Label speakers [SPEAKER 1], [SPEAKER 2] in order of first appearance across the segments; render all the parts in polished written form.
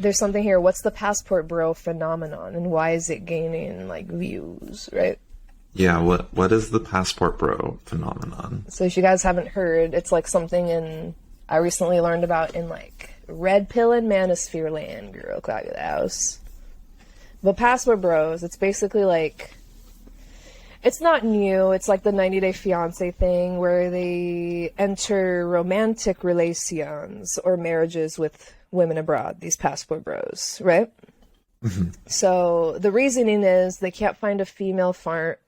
[SPEAKER 1] there's something here. What's the passport bro phenomenon, and why is it gaining like views, right?
[SPEAKER 2] Yeah, what is the passport bro phenomenon?
[SPEAKER 1] So if you guys haven't heard, it's like something I recently learned about in like Red Pill and Manosphere land, girl, clock of the house. But passport bros, it's basically like, it's not new. It's like the 90-Day Fiancé thing where they enter romantic relations or marriages with women abroad, these passport bros, right?
[SPEAKER 2] Mm-hmm.
[SPEAKER 1] So the reasoning is they can't find a female farmer.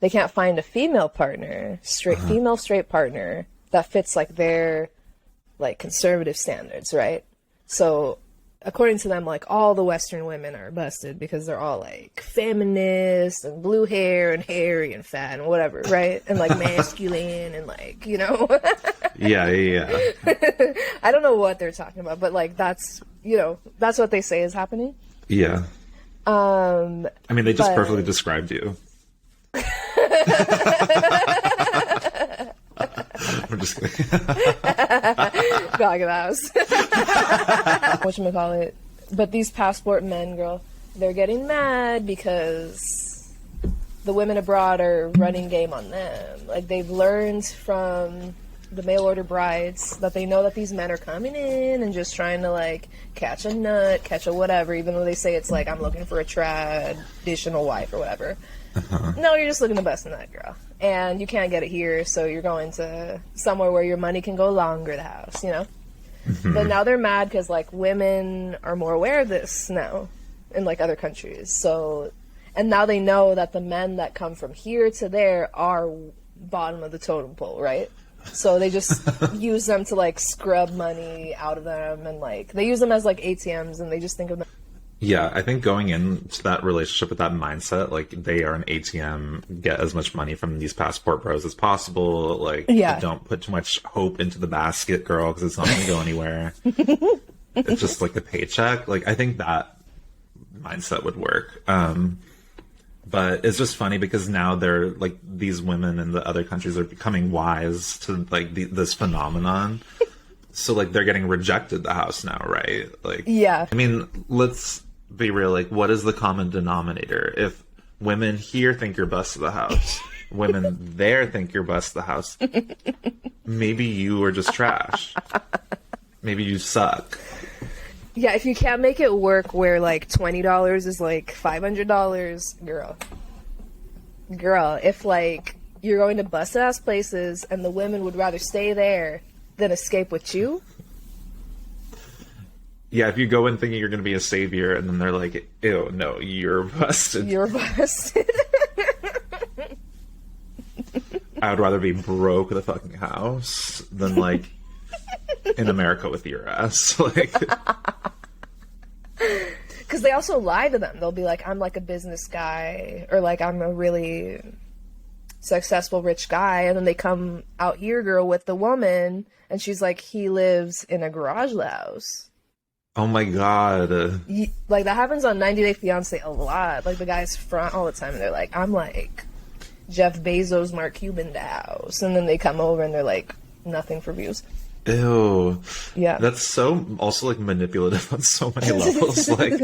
[SPEAKER 1] They can't find a female partner, female straight partner that fits like their like conservative standards, right? So according to them, like all the Western women are busted because they're all like feminist and blue hair and hairy and fat and whatever, right? And like masculine and like, you know.
[SPEAKER 2] Yeah.
[SPEAKER 1] I don't know what they're talking about, but like that's, you know, that's what they say is happening.
[SPEAKER 2] Yeah. I mean, they just perfectly described you. I'm just kidding.
[SPEAKER 1] Dog of the house. Whatchamacallit. But these passport men, girl, they're getting mad because the women abroad are running game on them. Like, they've learned from the mail order brides that they know that these men are coming in and just trying to, like, catch a nut, catch a whatever, even though they say it's like, I'm looking for a traditional wife or whatever. Uh-huh. No, you're just looking to bust a nut, girl. And you can't get it here, so you're going to somewhere where your money can go longer the house, you know? Mm-hmm. But now they're mad because, like, women are more aware of this now in, like, other countries. So, and now they know that the men that come from here to there are bottom of the totem pole, right? So they just use them to, like, scrub money out of them, and, like, they use them as, like, ATMs, and they just think of them.
[SPEAKER 2] Yeah, I think going into that relationship with that mindset, like, they are an ATM, get as much money from these passport bros as possible, like, don't put too much hope into the basket, girl, because it's not going to go anywhere. It's just, like, the paycheck. Like, I think that mindset would work. But it's just funny because now they're, like, these women in the other countries are becoming wise to, like, this phenomenon. So, like, they're getting rejected the house now, right? Like,
[SPEAKER 1] yeah.
[SPEAKER 2] I mean, let's be real. Like, what is the common denominator? If women here think you're bust of the house, women there think you're bust of the house, maybe you are just trash. Maybe you suck.
[SPEAKER 1] Yeah, if you can't make it work where, like, $20 is, like, $500, girl, if, like, you're going to busted-ass places and the women would rather stay there than escape with you?
[SPEAKER 2] Yeah, if you go in thinking you're going to be a savior and then they're like, ew, no, you're busted.
[SPEAKER 1] You're busted.
[SPEAKER 2] I would rather be broke with a fucking house than, like, in America with your ass. Like,
[SPEAKER 1] because they also lie to them. They'll be like, I'm like a business guy, or like I'm a really successful rich guy, and then they come out here, girl, with the woman, and she's like, he lives in a garage house.
[SPEAKER 2] Oh my god.
[SPEAKER 1] Like, that happens on 90-Day Fiancé a lot. Like, the guys front all the time, and they're like, I'm like Jeff Bezos, Mark Cuban house, and then they come over and they're like, nothing for views.
[SPEAKER 2] Ew.
[SPEAKER 1] Yeah.
[SPEAKER 2] That's so also, like, manipulative on so many levels. Like,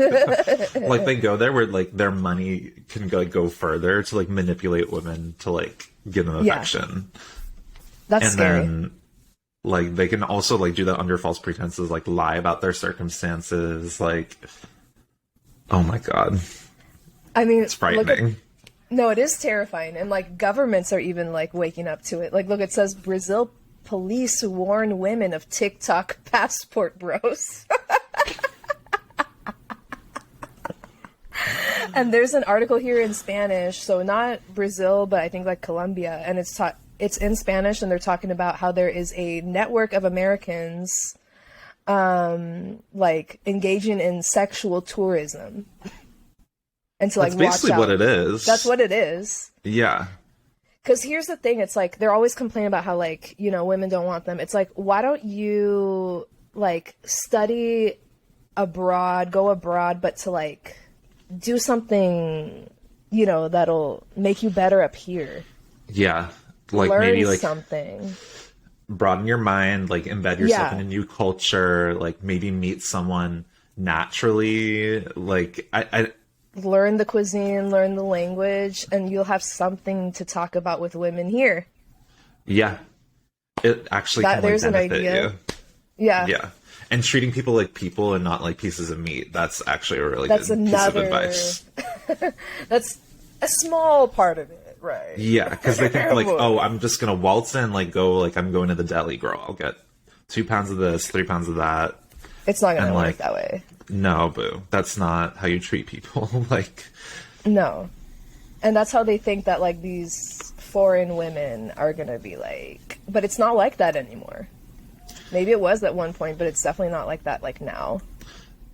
[SPEAKER 2] like, they go there where, like, their money can go further to, like, manipulate women to, like, give them affection.
[SPEAKER 1] Yeah. That's scary.
[SPEAKER 2] And then, like, they can also, like, do that under false pretenses, like, lie about their circumstances. Like, oh my god.
[SPEAKER 1] I mean,
[SPEAKER 2] it's frightening.
[SPEAKER 1] No, it is terrifying. And, like, governments are even, like, waking up to it. Like, look, it says Brazil police warn women of TikTok passport bros. And there's an article here in Spanish, so not Brazil, but I think like Colombia, and it's in Spanish, and they're talking about how there is a network of Americans like engaging in sexual tourism. And to, like,
[SPEAKER 2] that's basically
[SPEAKER 1] watch out.
[SPEAKER 2] What it is.
[SPEAKER 1] That's what it is.
[SPEAKER 2] Yeah.
[SPEAKER 1] Because here's the thing, it's like, they're always complaining about how, like, you know, women don't want them. It's like, why don't you, like, study abroad, go abroad, but to, like, do something, you know, that'll make you better up here.
[SPEAKER 2] Yeah. Like,
[SPEAKER 1] learn
[SPEAKER 2] maybe, like,
[SPEAKER 1] something.
[SPEAKER 2] broaden your mind, like embed yourself in a new culture, like maybe meet someone naturally. Like I
[SPEAKER 1] learn the cuisine, learn the language, and you'll have something to talk about with women here.
[SPEAKER 2] Yeah. It actually can, like,
[SPEAKER 1] there's an
[SPEAKER 2] benefit
[SPEAKER 1] idea.
[SPEAKER 2] you.
[SPEAKER 1] Yeah.
[SPEAKER 2] Yeah. And treating people like people and not like pieces of meat. That's actually a really good piece of advice.
[SPEAKER 1] That's a small part of it, right?
[SPEAKER 2] Yeah, because they think like, oh, I'm just going to waltz in, like go, like I'm going to the deli, girl. I'll get 2 pounds of this, 3 pounds of that.
[SPEAKER 1] It's not going to work
[SPEAKER 2] like,
[SPEAKER 1] that way.
[SPEAKER 2] No, boo. That's not how you treat people. Like,
[SPEAKER 1] no. And that's how they think that like these foreign women are going to be like, but it's not like that anymore. Maybe it was at one point, but it's definitely not like that like now.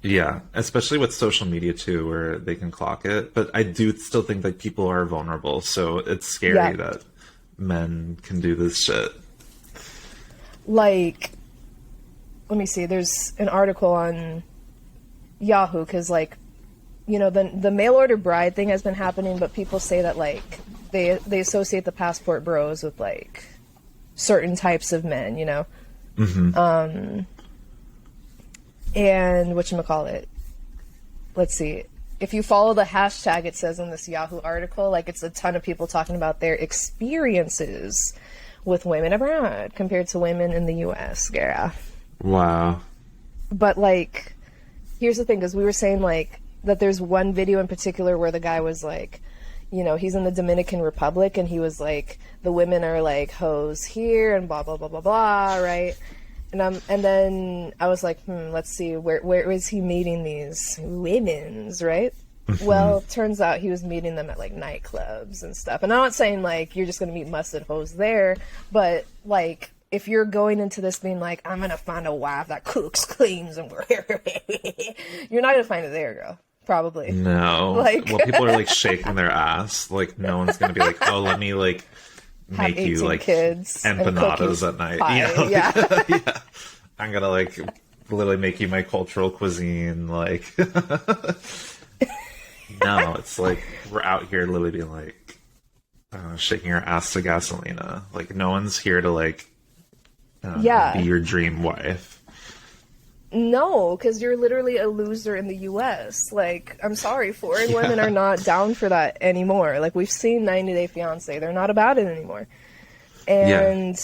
[SPEAKER 2] Yeah, especially with social media too, where they can clock it. But I do still think that people are vulnerable, so it's scary that men can do this shit.
[SPEAKER 1] Like, let me see. There's an article on Yahoo because, like, you know, the mail order bride thing has been happening, but people say that like they associate the passport bros with like certain types of men, you know. Mm-hmm. And whatchamacallit, let's see, if you follow the hashtag it says in this Yahoo article, like it's a ton of people talking about their experiences with women abroad compared to women in the US, girl.
[SPEAKER 2] Wow.
[SPEAKER 1] But like, here's the thing, because we were saying like that there's one video in particular where the guy was like, you know, he's in the Dominican Republic and he was like, the women are like hoes here and blah, blah, blah, blah, blah, right? And then I was like, let's see, where is he meeting these women's, right? Mm-hmm. Well, turns out he was meeting them at like nightclubs and stuff. And I'm not saying like you're just going to meet busted hoes there, but like if you're going into this being like, I'm going to find a wife that cooks, cleans, and you're not going to find it there, girl. Probably.
[SPEAKER 2] No.
[SPEAKER 1] Like,
[SPEAKER 2] well, people are like shaking their ass. Like, no one's going to be like, oh, let me like make you like
[SPEAKER 1] kids
[SPEAKER 2] empanadas at night.
[SPEAKER 1] Pie.
[SPEAKER 2] Yeah. Yeah. I'm going to like literally make you my cultural cuisine. Like, no, it's like we're out here literally being like shaking our ass to Gasolina. Like, no one's here to like be your dream wife.
[SPEAKER 1] No, because you're literally a loser in the U.S. Like, I'm sorry, foreign women are not down for that anymore. Like, we've seen 90 Day Fiancé. They're not about it anymore. And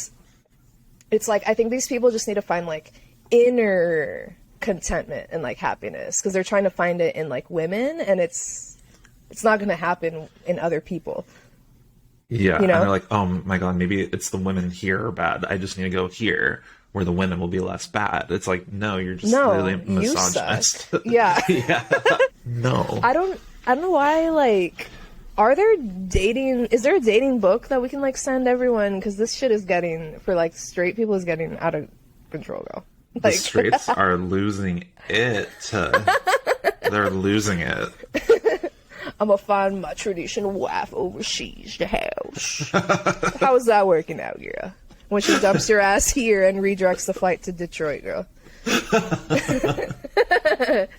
[SPEAKER 1] it's like, I think these people just need to find, like, inner contentment and, like, happiness. Because they're trying to find it in, like, women, and it's not going to happen in other people.
[SPEAKER 2] Yeah, you know? And they're like, oh, my God, maybe it's the women here are bad. I just need to go here, where the women will be less bad. It's like, no, you're just really misogynist.
[SPEAKER 1] Yeah.
[SPEAKER 2] Yeah. No.
[SPEAKER 1] I don't know why, like, is there a dating book that we can, like, send everyone? Because this shit is getting, for, like, straight people, is getting out of control, girl. Like,
[SPEAKER 2] the straights are losing it. They're losing it.
[SPEAKER 1] I'm gonna find my traditional wife overseas, the house. How is that working out, girl? When she dumps your ass here and redirects the flight to Detroit, girl.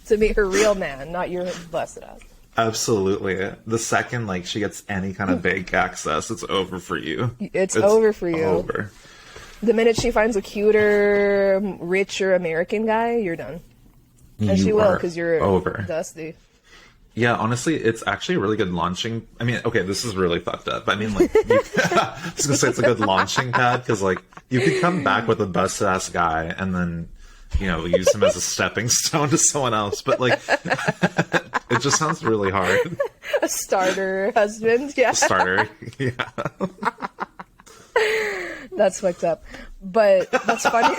[SPEAKER 1] To meet her real man, not your busted ass.
[SPEAKER 2] Absolutely. The second, like, she gets any kind of bank access, it's over for you.
[SPEAKER 1] It's over for you.
[SPEAKER 2] Over.
[SPEAKER 1] The minute she finds a cuter, richer American guy, you're done. And she will, because you're over. Dusty.
[SPEAKER 2] Yeah, honestly, it's actually a really good launching. I mean, okay, this is really fucked up. I mean, like, I was gonna say it's a good launching pad because, like, you could come back with a busted ass guy and then, you know, use him as a stepping stone to someone else. But like, it just sounds really hard.
[SPEAKER 1] A starter husband, yeah.
[SPEAKER 2] Starter, yeah.
[SPEAKER 1] That's fucked up, but that's funny.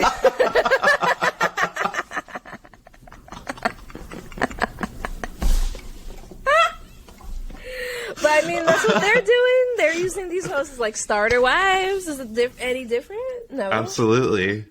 [SPEAKER 1] But I mean, that's what they're doing. They're using these hosts as like starter wives. Is it any different? No.
[SPEAKER 2] Absolutely.